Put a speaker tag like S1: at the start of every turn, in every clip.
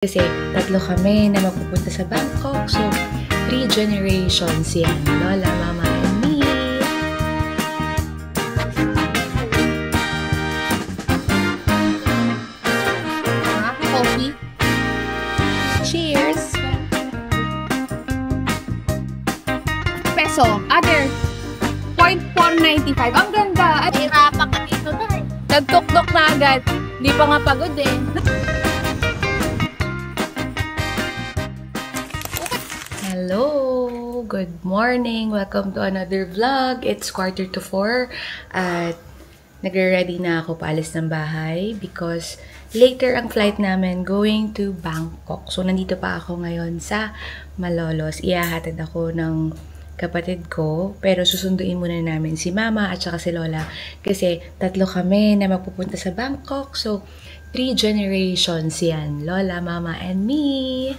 S1: Kasi tatlo kami na mapupunta sa Bangkok. So, 3 generations yan. Lola, Mama, and me. Coffee. Cheers!
S2: Peso. Other. 0.495. Ang ganda. At
S3: Hirapan ka dito na eh.
S2: nagtuktok na agad. Hindi pa nga pagod eh.
S1: Hello! Good morning! Welcome to another vlog. It's 3:45 at nagre-ready na ako paalis ng bahay because later ang flight namin going to Bangkok. So, nandito pa ako ngayon sa Malolos. Ihahatid ako ng kapatid ko, pero susunduin muna namin si Mama at saka si Lola kasi tatlo kami na magpupunta sa Bangkok. So, 3 generations yan. Lola, Mama, and me.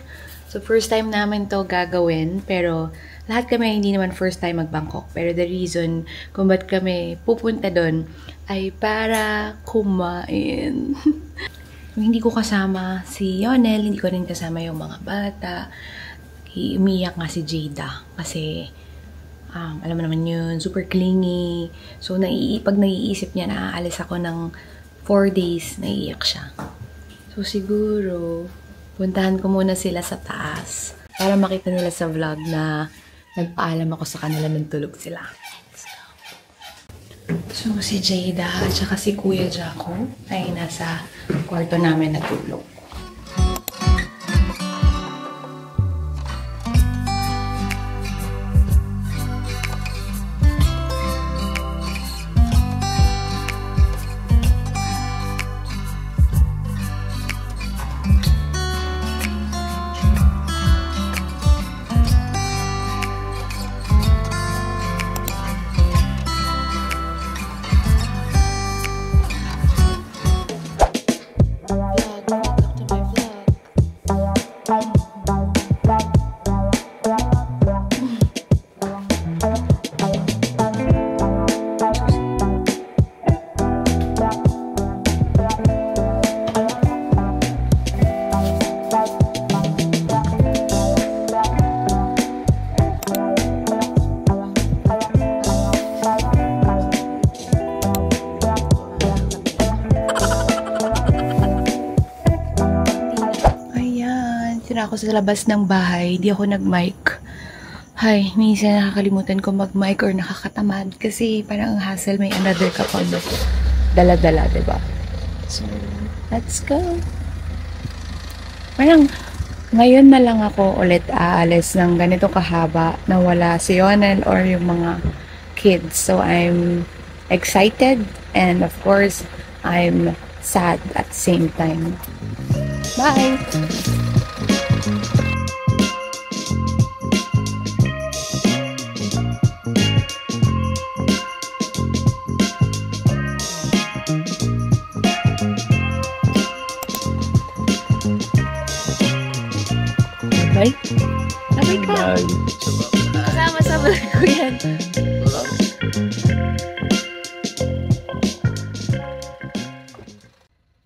S1: So, first time namin to gagawin, pero lahat kami hindi naman first time mag-Bangkok. Pero the reason kung ba't kami pupunta doon ay para kumain. Hindi ko kasama si Yonel, hindi ko rin kasama yung mga bata. Umiyak nga si Jada kasi alam mo naman yun, super clingy. So, pag naiisip niya na aalis ako ng 4 days, naiiyak siya. So, siguro puntahan ko muna sila sa taas para makita nila sa vlog na nagpaalam ako sa kanila nung tulog sila. So, si Jada at saka si Kuya Jaco ay nasa kwarto namin natulog. Ako sa labas ng bahay, di ako nag-mic. Hay, minsan nakakalimutan ko mag-mic or nakakatamad kasi parang ang hassle, may another ka pang dala-dala, diba? So, let's go! Parang ngayon na lang ako ulit aalis ng ganito kahaba na wala si Yonel or yung mga kids. So, I'm excited and of course, I'm sad at the same time. Bye! Bye. Sabay ka. Kasama sa vlog ko yan.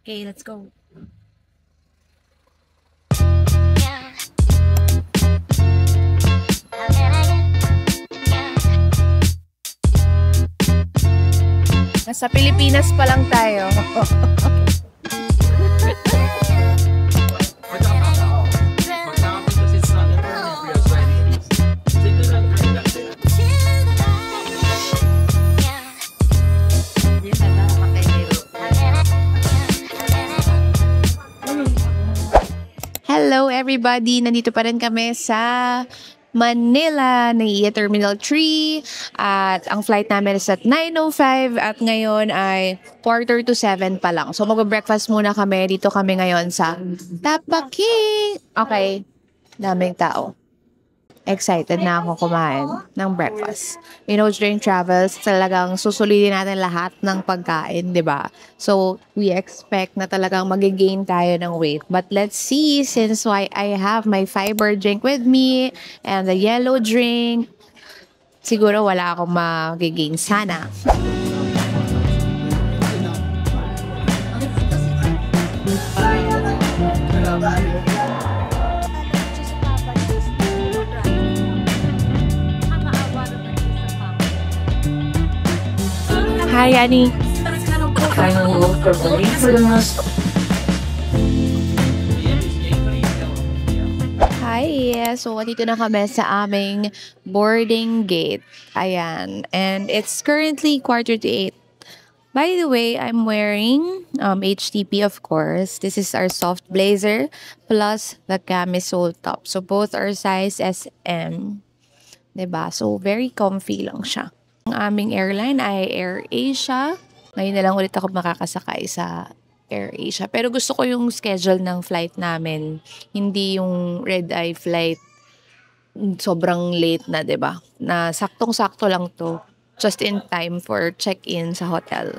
S1: Okay, let's go. Nasa Pilipinas pa lang tayo. Hello everybody! Nandito pa rin kami sa Manila, Naiya Terminal 3 at ang flight namin is at 9:05 at ngayon ay 6:45 pa lang. So mag-breakfast muna kami. Dito kami ngayon sa Tapaking. Okay, daming tao. Excited na ako kumain ng breakfast. You know, during travels, talagang susulitin natin lahat ng pagkain, di ba? So, we expect na talagang mag-gain tayo ng weight. But let's see, since I have my fiber drink with me and the yellow drink, siguro wala akong mag-gain sana. Hi, Annie. Hi! So, dito na kami sa aming boarding gate. Ayan. And it's currently 7:45. By the way, I'm wearing HTP, of course. This is our soft blazer plus the camisole top. So, both are size SM. 'Di ba? So, very comfy lang siya. Ang aming airline ay AirAsia. Ngayon na lang ulit ako makakasakay sa AirAsia. Pero gusto ko yung schedule ng flight namin. Hindi yung red-eye flight. Sobrang late na, 'di ba? Na saktong-sakto lang to. Just in time for check-in sa hotel.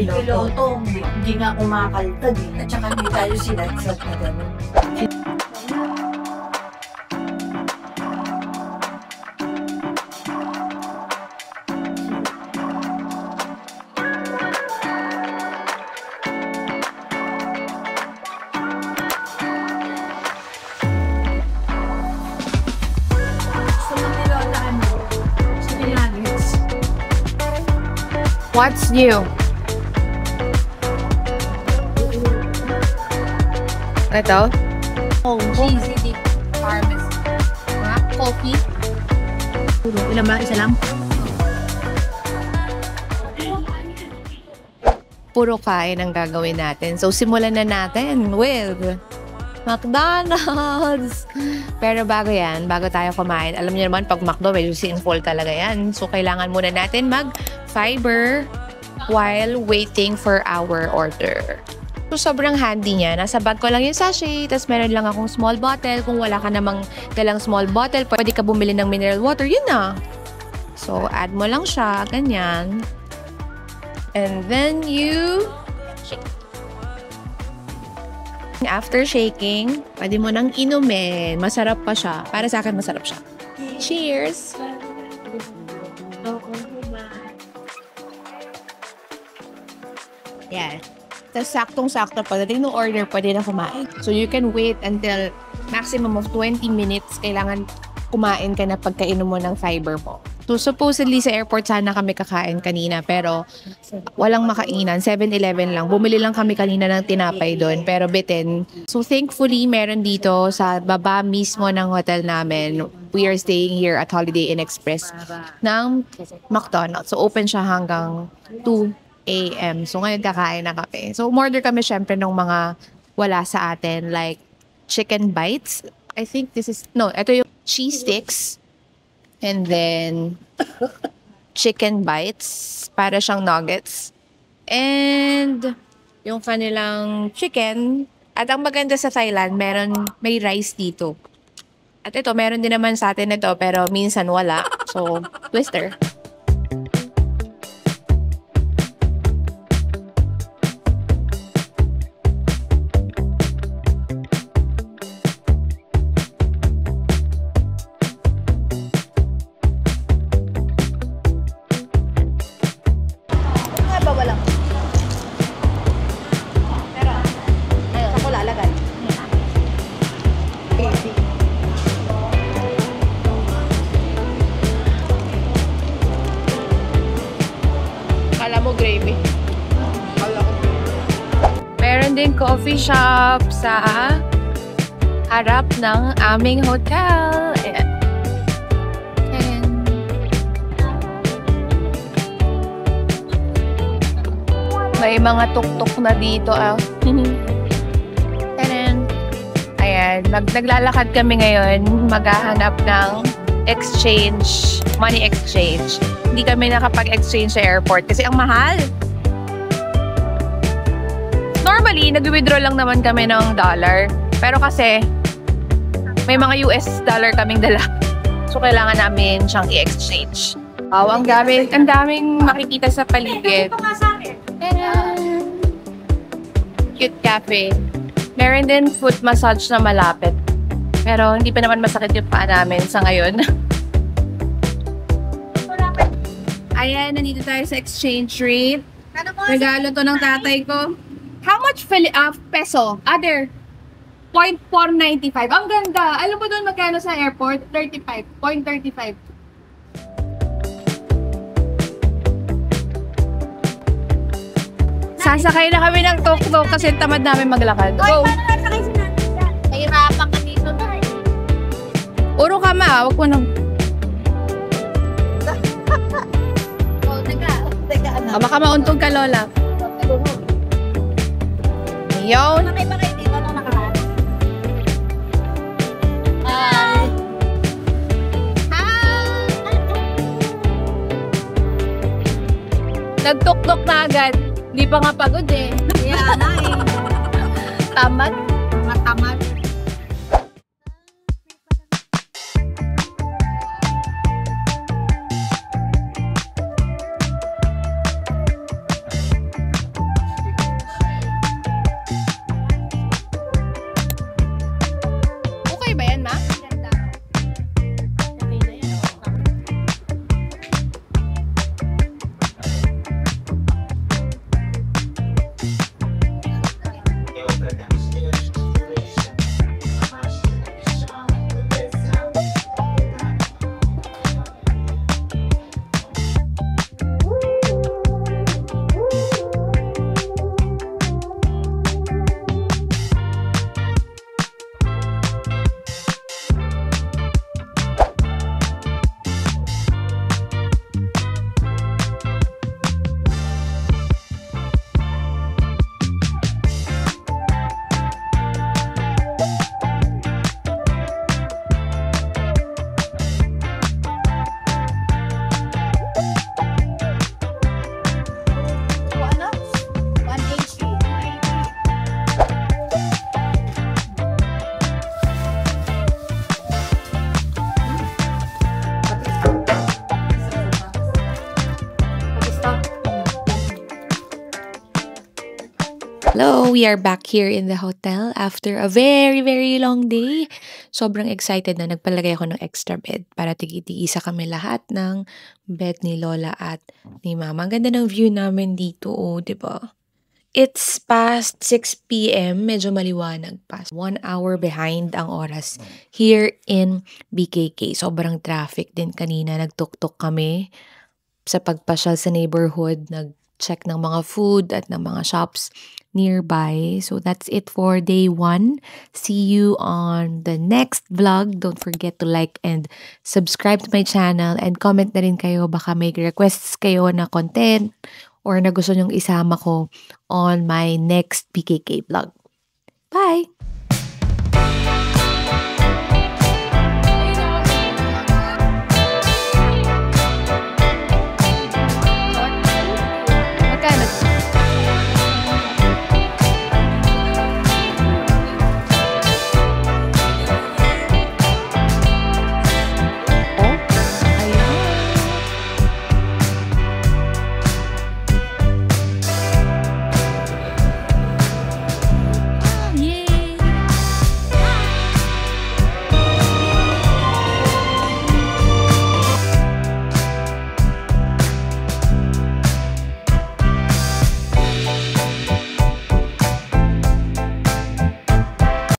S3: Piloto, hindi nga kumakaltad eh. At saka hindi tayo sinadsat na gano'n.
S1: What's new? Ito?
S2: Cheesy dip parmesan. Coffee.
S3: Ilan ba? Isa lang?
S1: Puro kain ang gagawin natin. So, simulan na natin with McDonald's! Pero bago yan, bago tayo kumain, alam niyo naman, pag McDo, medyo sinful talaga yan. So, kailangan muna natin mag-fiber while waiting for our order. So, sobrang handy niya. Nasa bag ko lang yung sachet, tapos meron lang akong small bottle. Kung wala ka namang dalang small bottle, pwede ka bumili ng mineral water. Yun na. So, add mo lang siya. Ganyan. And then you shake. After shaking, pwede mo nang inumin. Masarap pa siya. Para sa akin, masarap siya. Cheers! Yeah. Tapos saktong-sakto pagdating ng order, pwede na kumain. So you can wait until maximum of 20 minutes. Kailangan kumain ka na pagkainom mo ng fiber mo. So supposedly sa airport sana kami kakain kanina, pero walang makainan. 7-Eleven lang. Bumili lang kami kanina ng tinapay doon, pero bitin. So thankfully, meron dito sa baba mismo ng hotel namin. We are staying here at Holiday Inn Express ng McDonald's. So open siya hanggang 2 a.m. So ngayon kakain na kami. So umorder kami syempre ng mga wala sa atin, like chicken bites. I think this is, no, ito yung cheese sticks. And then chicken bites, para siyang nuggets. And yung kanilang chicken. At ang maganda sa Thailand, may rice dito. At ito, meron din naman sa atin ito, pero minsan wala. So, twister. Gravy. Meron din coffee shop sa harap ng aming hotel. Ayan. And may mga tuktok na dito. Ayan. Ayan, naglalakad kami ngayon, maghahanap ng money exchange. Hindi kami nakapag-exchange sa airport kasi ang mahal. Normally, nag-withdraw lang naman kami ng dollar. Pero kasi, may mga US dollar kaming dala. So, kailangan namin siyang i-exchange. Wow, ang daming makikita sa paligid. Cute cafe. Meron din foot massage na malapit. Pero hindi pa naman masakit yung paa namin sa ngayon. Ayan, nandito tayo sa exchange rate. Regalo to ng tatay ko. How much peso? Other 0.495. Ang ganda. Alam mo doon magkano sa airport? 0.35. Sasakay na kami ng tuk-tuk kasi tamad namin maglakad. Go!
S2: Nahirapan ka dito na.
S1: Uro ka ma, wag mo nang... Baka mauntog ka, Lola. Yun.
S2: Nakay ba kayo dito nung nakaraan? Hi!
S1: Nagtuk-tuk na agad. Hindi pa nga pagod eh.
S2: Yeah, na eh.
S1: Tamad.
S2: Matamad.
S1: Okay ba yan, ma? Hello, we are back here in the hotel after a very, very long day. Sobrang excited na nagpalagay ako ng extra bed para tigi-tigisa kami lahat ng bed ni Lola at ni Mama. Ang ganda ng view namin dito, oh, di ba? It's past 6 p.m. Medyo maliwanag pa. 1 hour behind ang oras here in BKK. Sobrang traffic din kanina. Nagtuktok kami sa pagpasyal sa neighborhood. Nag-check ng mga food at ng mga shops nearby. So that's it for day 1. See you on the next vlog. Don't forget to like and subscribe to my channel and comment na rin kayo. Baka may requests kayo na content or na gusto nyong isama ko on my next PKK vlog. Bye!